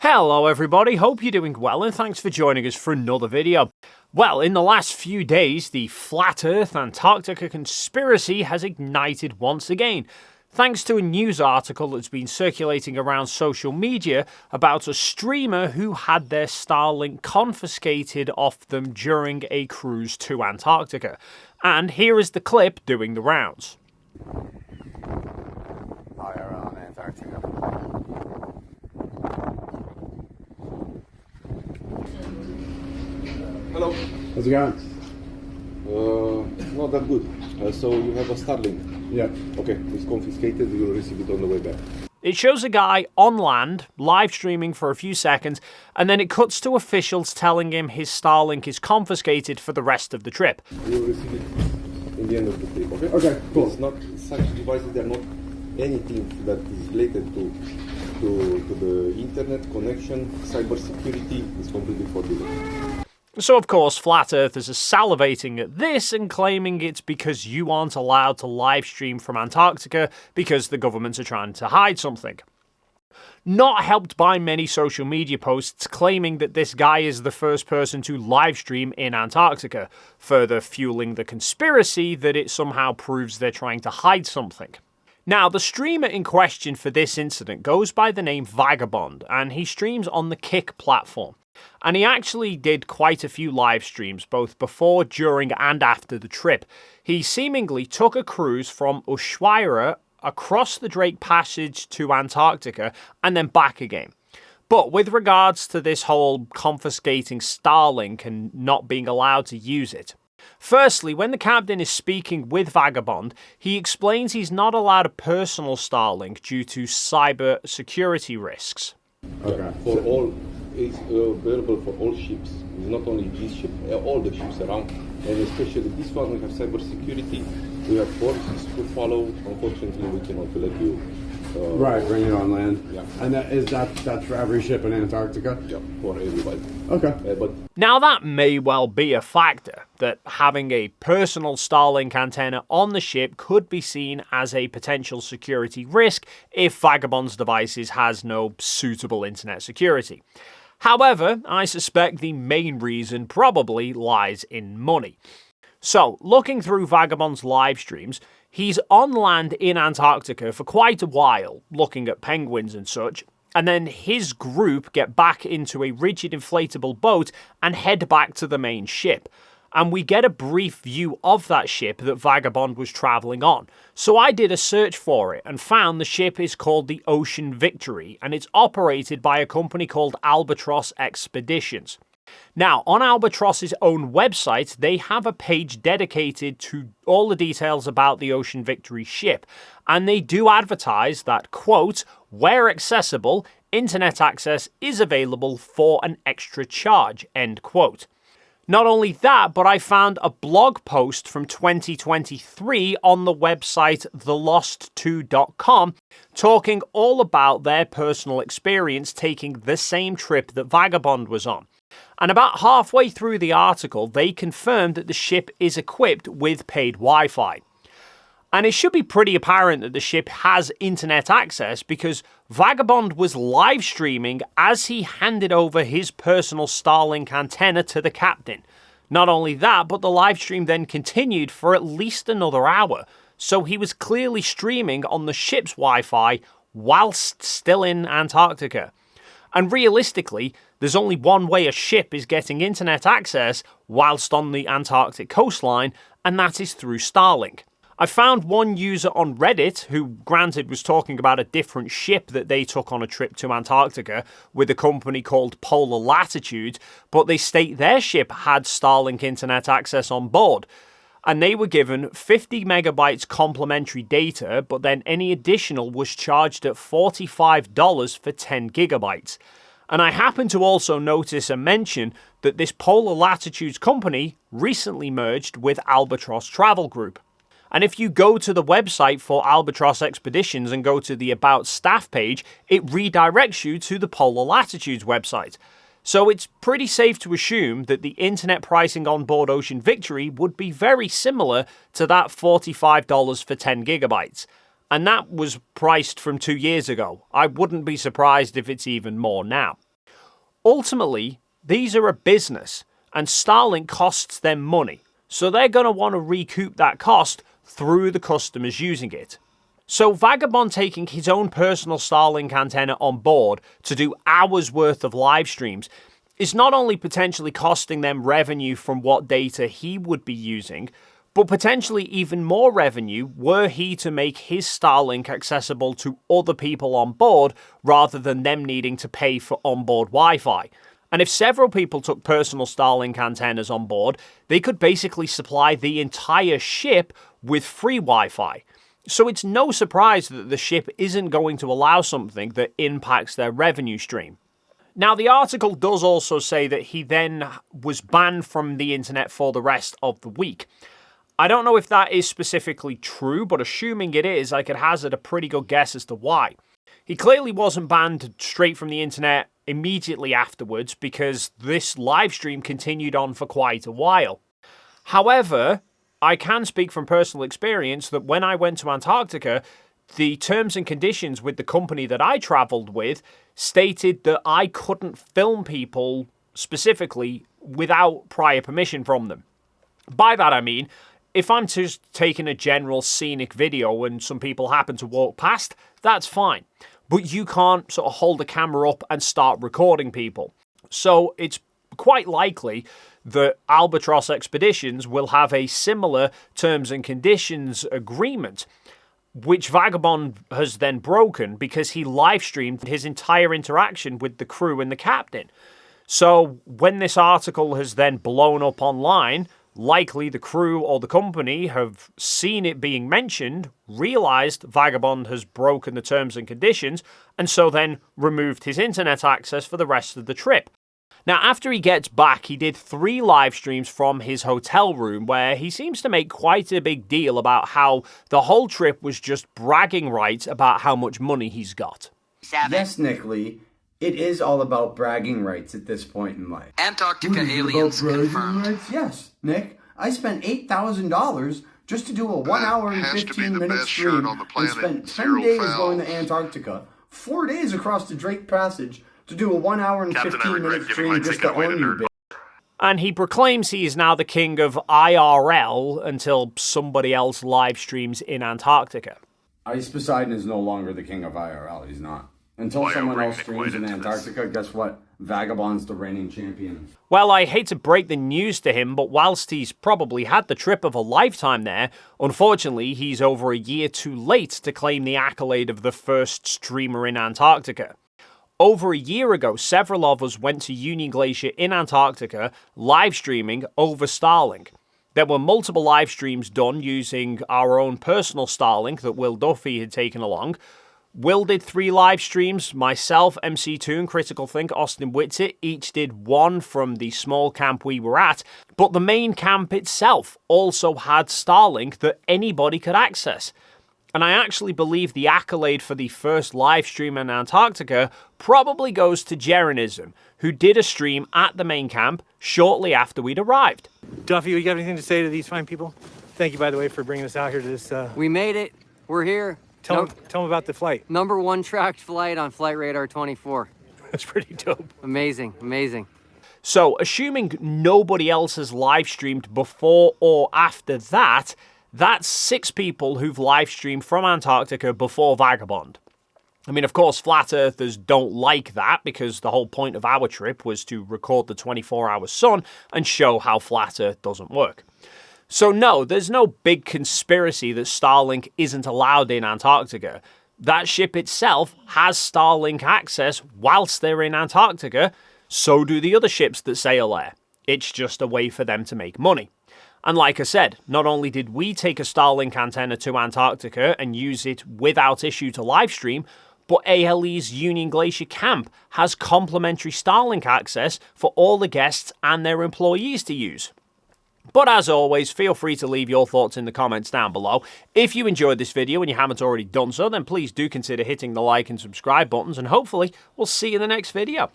Hello everybody, hope you're doing well and thanks for joining us for another video. Well, in the last few days, the Flat Earth Antarctica conspiracy has ignited once again, thanks to a news article that's been circulating around social media about a streamer who had their Starlink confiscated off them during a cruise to Antarctica. And here is the clip doing the rounds. Fire on Antarctica. Hello. How's it going? Not that good. So you have a Starlink. Yeah. Okay, it's confiscated. You'll receive it on the way back. It shows a guy on land, live streaming for a few seconds, and then it cuts to officials telling him his Starlink is confiscated for the rest of the trip. You'll receive it in the end of the trip, okay? Okay, cool. It's not such devices, they're not anything that is related to the internet connection, cybersecurity is completely forbidden. So of course, Flat Earthers are salivating at this and claiming it's because you aren't allowed to live stream from Antarctica because the governments are trying to hide something. Not helped by many social media posts claiming that this guy is the first person to live stream in Antarctica, further fueling the conspiracy that it somehow proves they're trying to hide something. Now, the streamer in question for this incident goes by the name Vagabond, and he streams on the Kick platform. And he actually did quite a few live streams, both before, during, and after the trip. He seemingly took a cruise from Ushuaia across the Drake Passage to Antarctica, and then back again. But with regards to this whole confiscating Starlink and not being allowed to use it, firstly, when the captain is speaking with Vagabond, he explains he's not allowed a personal Starlink due to cyber security risks. Okay. For all, it's available for all ships. It's not only this ship, all the ships around, and especially this one. We have cybersecurity. We have policies to follow. Unfortunately, we cannot let you. Right, bring it on land. Yeah. And that's for every ship in Antarctica? Yeah, for everybody. Okay. But Now that may well be a factor, that having a personal Starlink antenna on the ship could be seen as a potential security risk if Vagabond's devices has no suitable internet security. However, I suspect the main reason probably lies in money. So, looking through Vagabond's live streams, he's on land in Antarctica for quite a while, looking at penguins and such, and then his group get back into a rigid inflatable boat and head back to the main ship. And we get a brief view of that ship that Vagabond was travelling on. So I did a search for it and found the ship is called the Ocean Victory, and it's operated by a company called Albatross Expeditions. Now, on Albatross's own website, they have a page dedicated to all the details about the Ocean Victory ship, and they do advertise that, quote, where accessible, internet access is available for an extra charge, end quote. Not only that, but I found a blog post from 2023 on the website thelost2.com talking all about their personal experience taking the same trip that Vagabond was on. And about halfway through the article, they confirmed that the ship is equipped with paid Wi-Fi. And it should be pretty apparent that the ship has internet access because Vagabond was live streaming as he handed over his personal Starlink antenna to the captain. Not only that, but the live stream then continued for at least another hour. So he was clearly streaming on the ship's Wi-Fi whilst still in Antarctica. And realistically, there's only one way a ship is getting internet access whilst on the Antarctic coastline, and that is through Starlink. I found one user on Reddit who, granted, was talking about a different ship that they took on a trip to Antarctica with a company called Polar Latitude, but they state their ship had Starlink internet access on board. And they were given 50 megabytes complimentary data, but then any additional was charged at $45 for 10 gigabytes. And I happened to also notice and mention that this Polar Latitudes company recently merged with Albatross Travel Group. And if you go to the website for Albatross Expeditions and go to the About Staff page, it redirects you to the Polar Latitudes website. So it's pretty safe to assume that the internet pricing on board Ocean Victory would be very similar to that $45 for 10 gigabytes. And that was priced from 2 years ago. I wouldn't be surprised if it's even more now. Ultimately, these are a business, and Starlink costs them money, so they're going to want to recoup that cost through the customers using it. So Vagabond taking his own personal Starlink antenna on board to do hours worth of live streams is not only potentially costing them revenue from what data he would be using, but potentially even more revenue were he to make his Starlink accessible to other people on board rather than them needing to pay for onboard Wi-Fi. And if several people took personal Starlink antennas on board, they could basically supply the entire ship with free Wi-Fi. So it's no surprise that the ship isn't going to allow something that impacts their revenue stream. Now, the article does also say that he then was banned from the internet for the rest of the week. I don't know if that is specifically true, but assuming it is, I could hazard a pretty good guess as to why. He clearly wasn't banned straight from the internet immediately afterwards, because this live stream continued on for quite a while. However, I can speak from personal experience that when I went to Antarctica, the terms and conditions with the company that I travelled with stated that I couldn't film people specifically without prior permission from them. By that I mean, if I'm just taking a general scenic video and some people happen to walk past, that's fine. But you can't sort of hold a camera up and start recording people. So it's quite likely that Albatross Expeditions will have a similar terms and conditions agreement, which Vagabond has then broken because he live streamed his entire interaction with the crew and the captain. So when this article has then blown up online, likely the crew or the company have seen it being mentioned, realised Vagabond has broken the terms and conditions, and so then removed his internet access for the rest of the trip. Now, after he gets back, he did 3 live streams from his hotel room where he seems to make quite a big deal about how the whole trip was just bragging rights about how much money he's got. Yes, Nick Lee, it is all about bragging rights at this point in life. Antarctica aliens confirmed. Rights? Yes, Nick. I spent $8,000 just to do a 1 hour and 15-minute stream and spent 10 days going to Antarctica, 4 days across the Drake Passage to do a 1 hour and 15-minute stream just to own you, bitch. And he proclaims he is now the king of IRL until somebody else live streams in Antarctica. Ice Poseidon is no longer the king of IRL. He's not. Until someone else streams in Antarctica, guess what? Vagabond's the reigning champion. Well, I hate to break the news to him, but whilst he's probably had the trip of a lifetime there, unfortunately he's over a year too late to claim the accolade of the first streamer in Antarctica. Over a year ago, several of us went to Union Glacier in Antarctica live streaming over Starlink. There were multiple live streams done using our own personal Starlink that Will Duffy had taken along. Will did 3 live streams, myself, MC2 and Critical Think, Austin Whitsitt, each did 1 from the small camp we were at, but the main camp itself also had Starlink that anybody could access. And I actually believe the accolade for the first live stream in Antarctica probably goes to Jeranism, who did a stream at the main camp shortly after we'd arrived. Duffy, you got anything to say to these fine people? Thank you, by the way, for bringing us out here to this. We made it. We're here. Tell them about the flight. Number 1 tracked flight on Flight Radar 24. That's pretty dope. Amazing, amazing. So, assuming nobody else has live streamed before or after that, that's 6 people who've live streamed from Antarctica before Vagabond. I mean, of course, flat earthers don't like that because the whole point of our trip was to record the 24-hour sun and show how flat earth doesn't work. So no, there's no big conspiracy that Starlink isn't allowed in Antarctica. That ship itself has Starlink access whilst they're in Antarctica, so do the other ships that sail there. It's just a way for them to make money. And like I said, not only did we take a Starlink antenna to Antarctica and use it without issue to livestream, but ALE's Union Glacier camp has complimentary Starlink access for all the guests and their employees to use. But as always, feel free to leave your thoughts in the comments down below. If you enjoyed this video and you haven't already done so, then please do consider hitting the like and subscribe buttons, and hopefully we'll see you in the next video.